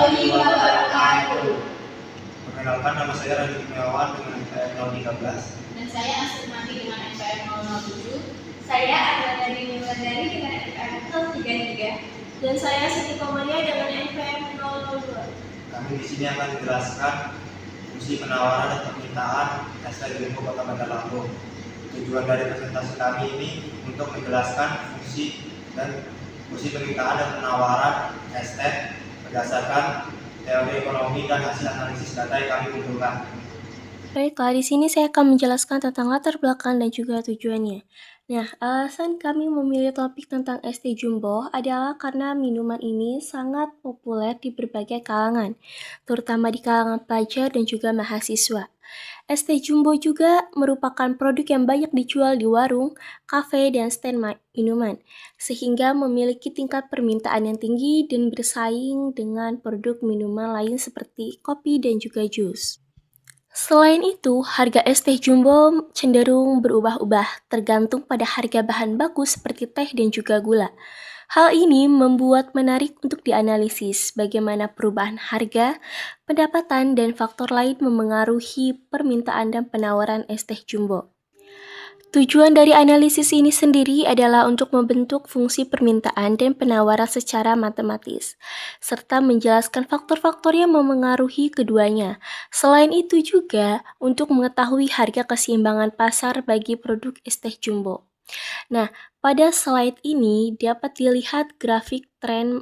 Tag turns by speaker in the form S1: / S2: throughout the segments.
S1: warahmatullahi wabarakatuh.
S2: Perkenalkan, nama saya Raditya Kurniawan dengan NPM 013.
S1: Dan saya Asrumati dengan NPM 007. Saya Armadani Wulandari dengan NPM 033. Dan saya Siti Komaria dengan NPM 002.
S2: Kami di sini akan menjelaskan fungsi penawaran dan permintaan ST Jumbo Kota Bandar Lampung. Tujuan dari presentasi kami ini untuk menjelaskan fungsi permintaan dan penawaran ST berdasarkan teori ekonomi dan hasil analisis data yang kami kumpulkan.
S3: Baiklah, di sini saya akan menjelaskan tentang latar belakang dan juga tujuannya. Nah, alasan kami memilih topik tentang ST Jumbo adalah karena minuman ini sangat populer di berbagai kalangan, terutama di kalangan pelajar dan juga mahasiswa. ST Jumbo juga merupakan produk yang banyak dijual di warung, kafe, dan stand minuman, sehingga memiliki tingkat permintaan yang tinggi dan bersaing dengan produk minuman lain seperti kopi dan juga jus. Selain itu, harga es teh jumbo cenderung berubah-ubah tergantung pada harga bahan baku seperti teh dan juga gula. Hal ini membuat menarik untuk dianalisis bagaimana perubahan harga, pendapatan, dan faktor lain memengaruhi permintaan dan penawaran es teh jumbo. Tujuan dari analisis ini sendiri adalah untuk membentuk fungsi permintaan dan penawaran secara matematis, serta menjelaskan faktor-faktor yang memengaruhi keduanya. Selain itu juga untuk mengetahui harga keseimbangan pasar bagi produk es teh jumbo. Nah, pada slide ini dapat dilihat grafik tren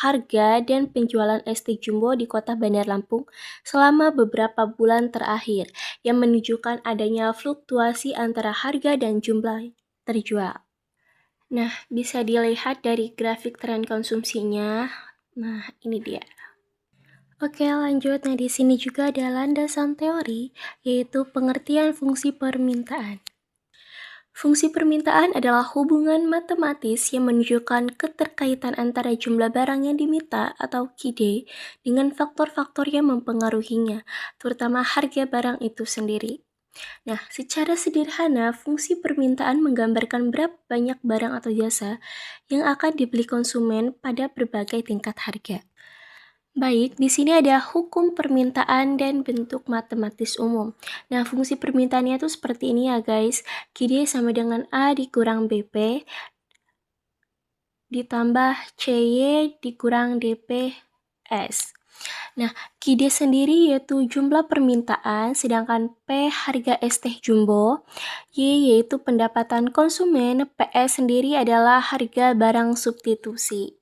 S3: harga dan penjualan es teh jumbo di Kota Bandar Lampung selama beberapa bulan terakhir yang menunjukkan adanya fluktuasi antara harga dan jumlah terjual. Nah, bisa dilihat dari grafik tren konsumsinya. Nah, ini dia. Oke, lanjut. Nah, di sini juga ada landasan teori, yaitu pengertian fungsi permintaan. Fungsi permintaan adalah hubungan matematis yang menunjukkan keterkaitan antara jumlah barang yang diminta atau KIDE dengan faktor-faktor yang mempengaruhinya, terutama harga barang itu sendiri. Nah, secara sederhana, fungsi permintaan menggambarkan berapa banyak barang atau jasa yang akan dibeli konsumen pada berbagai tingkat harga. Baik, di sini ada hukum permintaan dan bentuk matematis umum. Nah, fungsi permintaannya itu seperti ini ya guys. KIDE sama dengan A dikurang BP ditambah CY dikurang DPS. Nah, KIDE sendiri yaitu jumlah permintaan, sedangkan P harga es teh jumbo, Y yaitu pendapatan konsumen, PS sendiri adalah harga barang substitusi.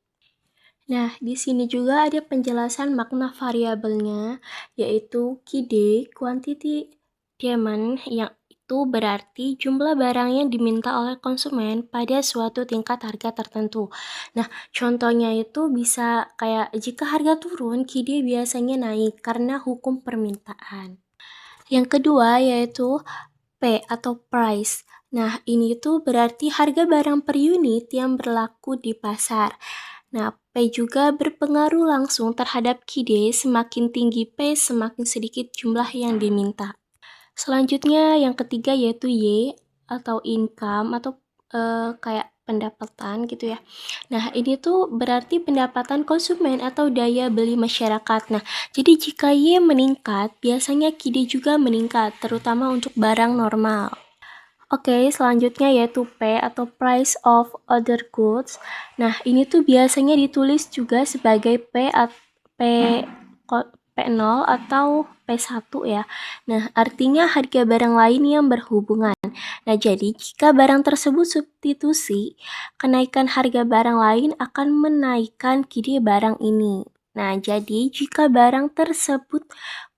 S3: Nah, di sini juga ada penjelasan makna variabelnya, yaitu KIDE, quantity demand, yang itu berarti jumlah barang yang diminta oleh konsumen pada suatu tingkat harga tertentu. Nah, contohnya itu bisa kayak jika harga turun, KIDE biasanya naik karena hukum permintaan. Yang kedua yaitu P atau price. Nah, ini itu berarti harga barang per unit yang berlaku di pasar. Nah, P juga berpengaruh langsung terhadap KIDE, semakin tinggi P, semakin sedikit jumlah yang diminta. Selanjutnya yang ketiga yaitu Y atau income atau kayak pendapatan gitu ya. Nah, ini tuh berarti pendapatan konsumen atau daya beli masyarakat. Nah, jadi jika Y meningkat, biasanya KIDE juga meningkat, terutama untuk barang normal. Oke, selanjutnya yaitu P atau Price of Other Goods. Nah, ini tuh biasanya ditulis juga sebagai P0 atau P1 ya. Nah, artinya harga barang lain yang berhubungan. Nah, jadi jika barang tersebut substitusi, kenaikan harga barang lain akan menaikkan KIDE barang ini. Nah, jadi jika barang tersebut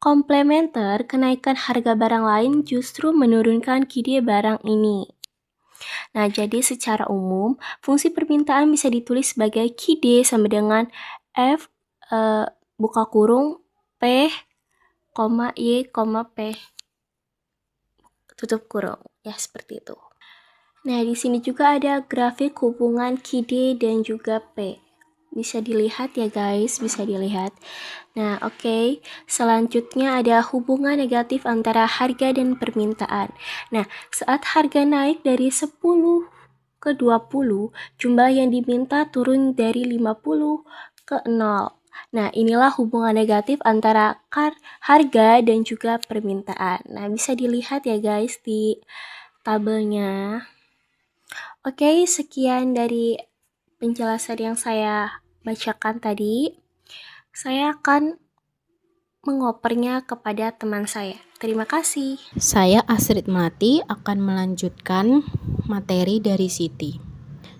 S3: komplementer, kenaikan harga barang lain justru menurunkan KIDE barang ini. Nah, jadi secara umum, fungsi permintaan bisa ditulis sebagai KIDE sama dengan F buka kurung P, Y, P tutup kurung. Ya, seperti itu. Nah, di sini juga ada grafik hubungan KIDE dan juga P. Bisa dilihat ya guys, bisa dilihat. Nah, oke. Selanjutnya ada hubungan negatif antara harga dan permintaan. Nah, saat harga naik dari 10 ke 20, jumlah yang diminta turun dari 50 ke 0. Nah, inilah hubungan negatif antara harga dan juga permintaan. Nah, bisa dilihat ya guys di tabelnya. Oke, sekian dari penjelasan yang saya bacakan tadi. Saya akan mengopernya kepada teman saya. Terima kasih.
S4: Saya Astrid Melati akan melanjutkan materi dari Siti.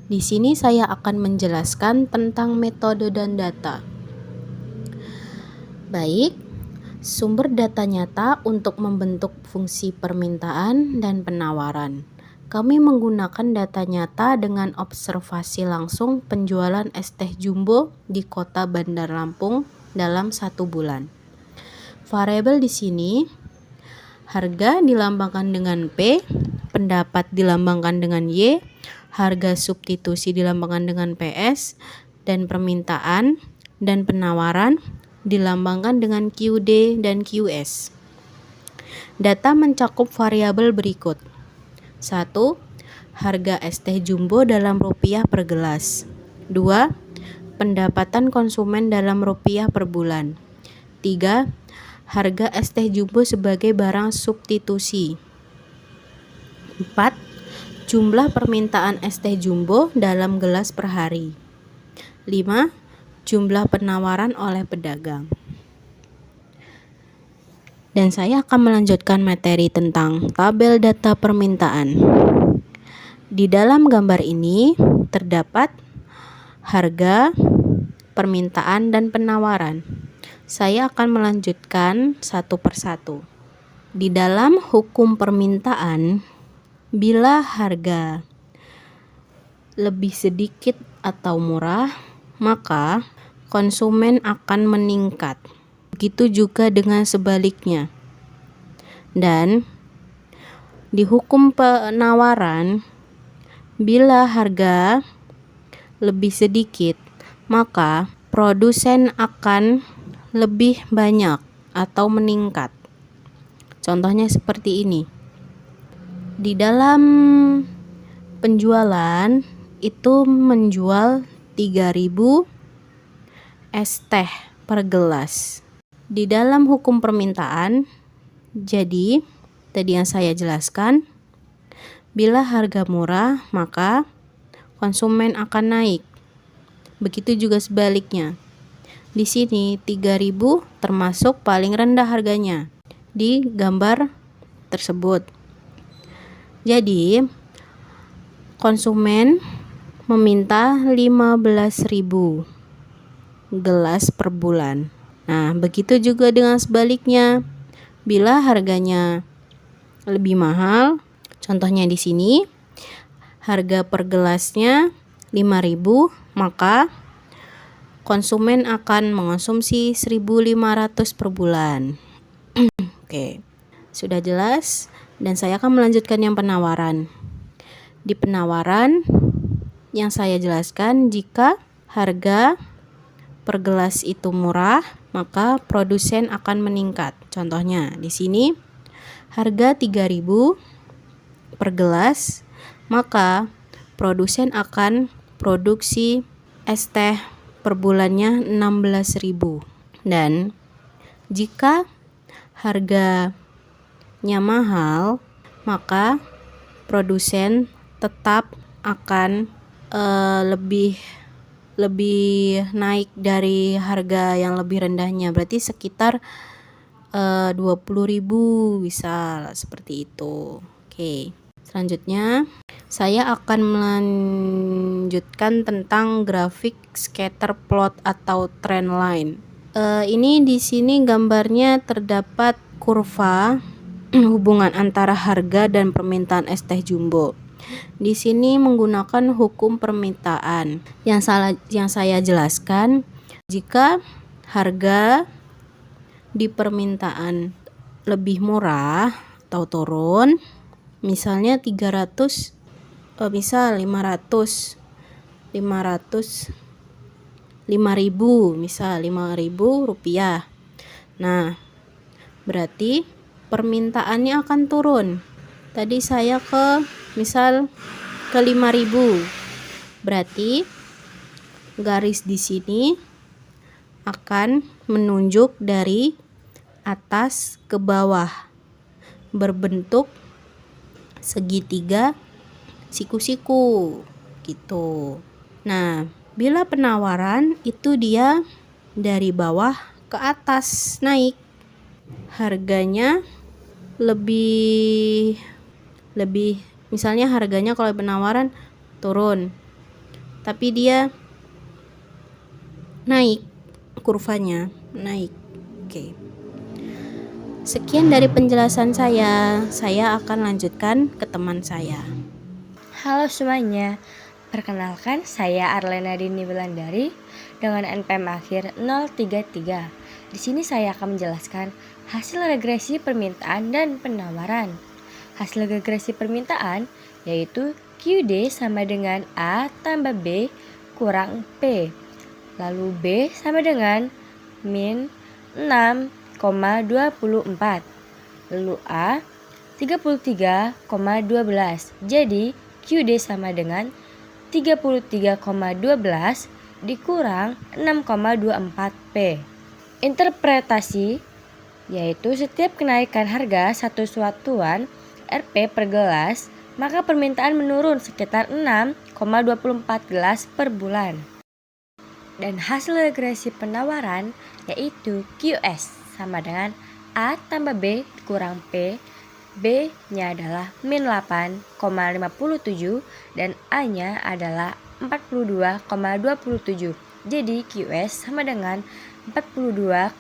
S4: Di sini saya akan menjelaskan tentang metode dan data. Baik, sumber data nyata untuk membentuk fungsi permintaan dan penawaran. Kami menggunakan data nyata dengan observasi langsung penjualan es teh jumbo di kota Bandar Lampung dalam 1 bulan. Variabel di sini, harga dilambangkan dengan P, pendapat dilambangkan dengan Y, harga substitusi dilambangkan dengan PS, dan permintaan dan penawaran dilambangkan dengan QD dan QS. Data mencakup variabel berikut. 1. Harga es teh jumbo dalam rupiah per gelas. 2. Pendapatan konsumen dalam rupiah per bulan. 3. Harga es teh jumbo sebagai barang substitusi. 4. Jumlah permintaan es teh jumbo dalam gelas per hari. 5. Jumlah penawaran oleh pedagang. Dan saya akan melanjutkan materi tentang tabel data permintaan. Di dalam gambar ini terdapat harga, permintaan, dan penawaran. Saya akan melanjutkan satu persatu. Di dalam hukum permintaan, bila harga lebih sedikit atau murah, maka konsumen akan meningkat. Begitu juga dengan sebaliknya. Dan di hukum penawaran, bila harga lebih sedikit, maka produsen akan lebih banyak atau meningkat. Contohnya seperti ini. Di dalam penjualan itu menjual 3.000 es teh per gelas. Di dalam hukum permintaan, jadi tadi yang saya jelaskan, bila harga murah maka konsumen akan naik. Begitu juga sebaliknya. Di sini 3.000 termasuk paling rendah harganya di gambar tersebut. Jadi konsumen meminta 15.000 gelas per bulan. Nah, begitu juga dengan sebaliknya. Bila harganya lebih mahal, contohnya di sini, harga per gelasnya 5.000, maka konsumen akan mengonsumsi 1.500 per bulan. Oke, sudah jelas, dan saya akan melanjutkan yang penawaran. Di penawaran yang saya jelaskan, jika harga per gelas itu murah, maka produsen akan meningkat. Contohnya di sini harga 3.000 per gelas, maka produsen akan produksi es teh per bulannya 16.000. Dan jika harganya mahal, maka produsen tetap akan lebih naik dari harga yang lebih rendahnya, berarti sekitar 20.000 bisa seperti itu. Oke, selanjutnya saya akan melanjutkan tentang grafik scatter plot atau trend line. Ini di sini gambarnya terdapat kurva hubungan antara harga dan permintaan es teh jumbo. Di sini menggunakan hukum permintaan. Yang saya jelaskan, jika harga di permintaan lebih murah atau turun, misalnya 300, misal 500, 5.000, misal 5.000 rupiah. Nah, berarti permintaannya akan turun. Tadi saya misal ke 5.000. Berarti garis di sini akan menunjuk dari atas ke bawah berbentuk segitiga siku-siku gitu. Nah, bila penawaran itu dia dari bawah ke atas naik, harganya lebih misalnya harganya kalau penawaran turun, tapi dia naik, kurvanya naik. Oke. Sekian dari penjelasan saya akan lanjutkan ke teman saya.
S5: Halo semuanya, perkenalkan saya Arlena Dini Wulandari dengan NPM akhir 033. Di sini saya akan menjelaskan hasil regresi permintaan dan penawaran. Hasil regresi permintaan yaitu QD sama dengan A tambah B kurang P. Lalu B sama dengan min 6,24. Lalu A 33,12. Jadi QD sama dengan 33,12 dikurang 6,24P. Interpretasi yaitu setiap kenaikan harga satu satuan Rp per gelas, maka permintaan menurun sekitar 6,24 gelas per bulan. Dan hasil regresi penawaran yaitu QS sama dengan A tambah B kurang P. B-nya adalah min 8,57 dan A-nya adalah 42,27. Jadi QS sama dengan 42,27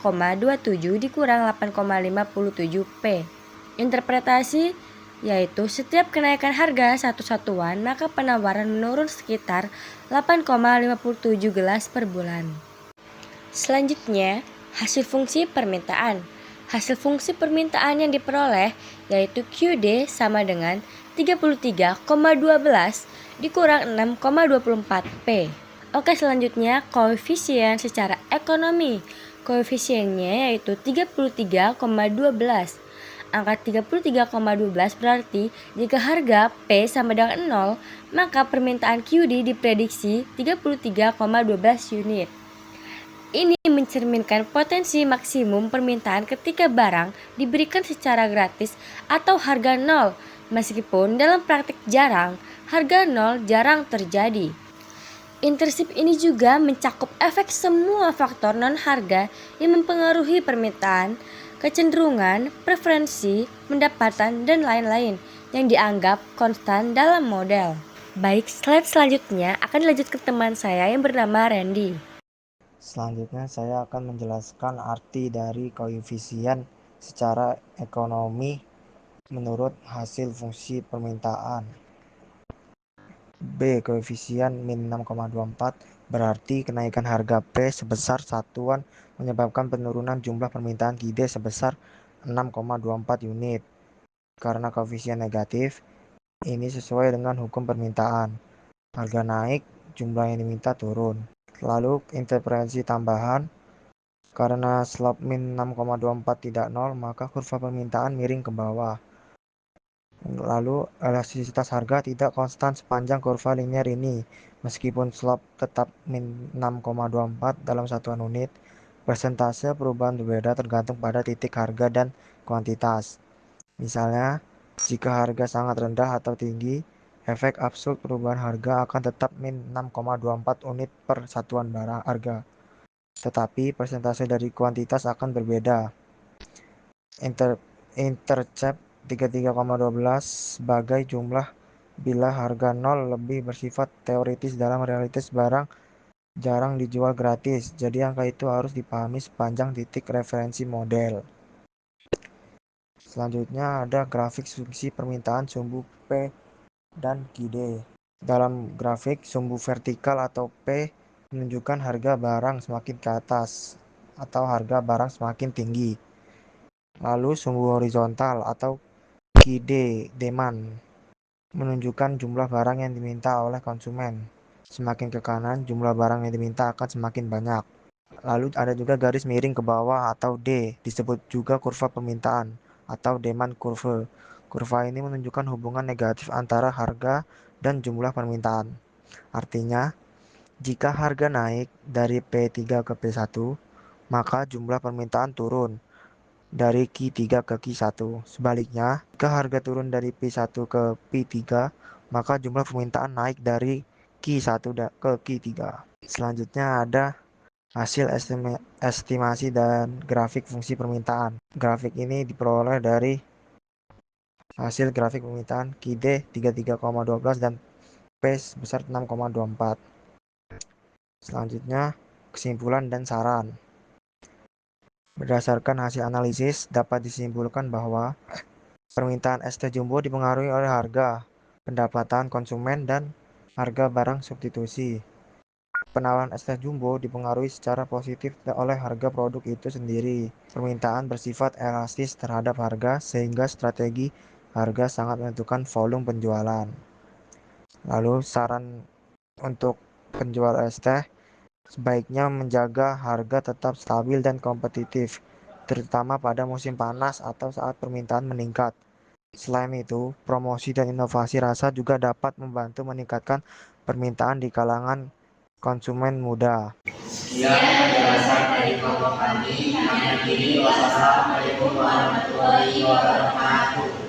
S5: dikurang 8,57P. Interpretasi yaitu setiap kenaikan harga satu satuan maka penawaran menurun sekitar 8,57 gelas per bulan. Selanjutnya, hasil fungsi permintaan. Hasil fungsi permintaan yang diperoleh yaitu QD sama dengan 33,12 dikurang 6,24P. Oke, selanjutnya koefisien secara ekonomi. Koefisiennya yaitu 33,12. Angka 33,12 berarti jika harga P sama dengan 0, maka permintaan QD diprediksi 33,12 unit. Ini mencerminkan potensi maksimum permintaan ketika barang diberikan secara gratis atau harga 0, meskipun dalam praktik jarang, harga 0 jarang terjadi. Intersip ini juga mencakup efek semua faktor non-harga yang mempengaruhi permintaan, kecenderungan, preferensi, pendapatan, dan lain-lain yang dianggap konstan dalam model. Baik, slide selanjutnya akan dilanjutkan teman saya yang bernama Randy.
S2: Selanjutnya saya akan menjelaskan arti dari koefisien secara ekonomi menurut hasil fungsi permintaan. B. Koefisien min 6,24 berarti kenaikan harga P sebesar satuan menyebabkan penurunan jumlah permintaan QD sebesar 6,24 unit. Karena koefisien negatif, ini sesuai dengan hukum permintaan. Harga naik, jumlah yang diminta turun. Lalu interpretasi tambahan, karena slope min 6,24 tidak 0, maka kurva permintaan miring ke bawah. Lalu elastisitas harga tidak konstan sepanjang kurva linier ini. Meskipun slope tetap min 6,24 dalam satuan unit, persentase perubahan berbeda tergantung pada titik harga dan kuantitas. Misalnya, jika harga sangat rendah atau tinggi, efek absolut perubahan harga akan tetap min 6,24 unit per satuan barang harga. Tetapi persentase dari kuantitas akan berbeda. Intercept 33,12 sebagai jumlah bila harga 0 lebih bersifat teoritis. Dalam realitas barang jarang dijual gratis, jadi angka itu harus dipahami sepanjang titik referensi model. Selanjutnya ada grafik fungsi permintaan sumbu P dan QD. Dalam grafik, sumbu vertikal atau P menunjukkan harga barang semakin ke atas atau harga barang semakin tinggi. Lalu sumbu horizontal atau QD demand menunjukkan jumlah barang yang diminta oleh konsumen. Semakin ke kanan, jumlah barang yang diminta akan semakin banyak. Lalu ada juga garis miring ke bawah atau D, disebut juga kurva permintaan atau demand curve. Kurva ini menunjukkan hubungan negatif antara harga dan jumlah permintaan. Artinya, jika harga naik dari P3 ke P1, maka jumlah permintaan turun dari Q3 ke Q1. Sebaliknya, jika harga turun dari P1 ke P3, maka jumlah permintaan naik dari Q1 ke Q3. Selanjutnya ada hasil estimasi dan grafik fungsi permintaan. Grafik ini diperoleh dari hasil grafik permintaan QD 33,12 dan P sebesar 6,24. Selanjutnya, kesimpulan dan saran. Berdasarkan hasil analisis, dapat disimpulkan bahwa permintaan es teh jumbo dipengaruhi oleh harga, pendapatan konsumen, dan harga barang substitusi. Penawaran es teh jumbo dipengaruhi secara positif oleh harga produk itu sendiri. Permintaan bersifat elastis terhadap harga, sehingga strategi harga sangat menentukan volume penjualan. Lalu saran untuk penjual es teh, sebaiknya menjaga harga tetap stabil dan kompetitif, terutama pada musim panas atau saat permintaan meningkat. Selain itu, promosi dan inovasi rasa juga dapat membantu meningkatkan permintaan di kalangan konsumen muda.
S1: Sekian penjelasan dari kelompok kami. Kami akhiri. Wassalamualaikum warahmatullahi wabarakatuh.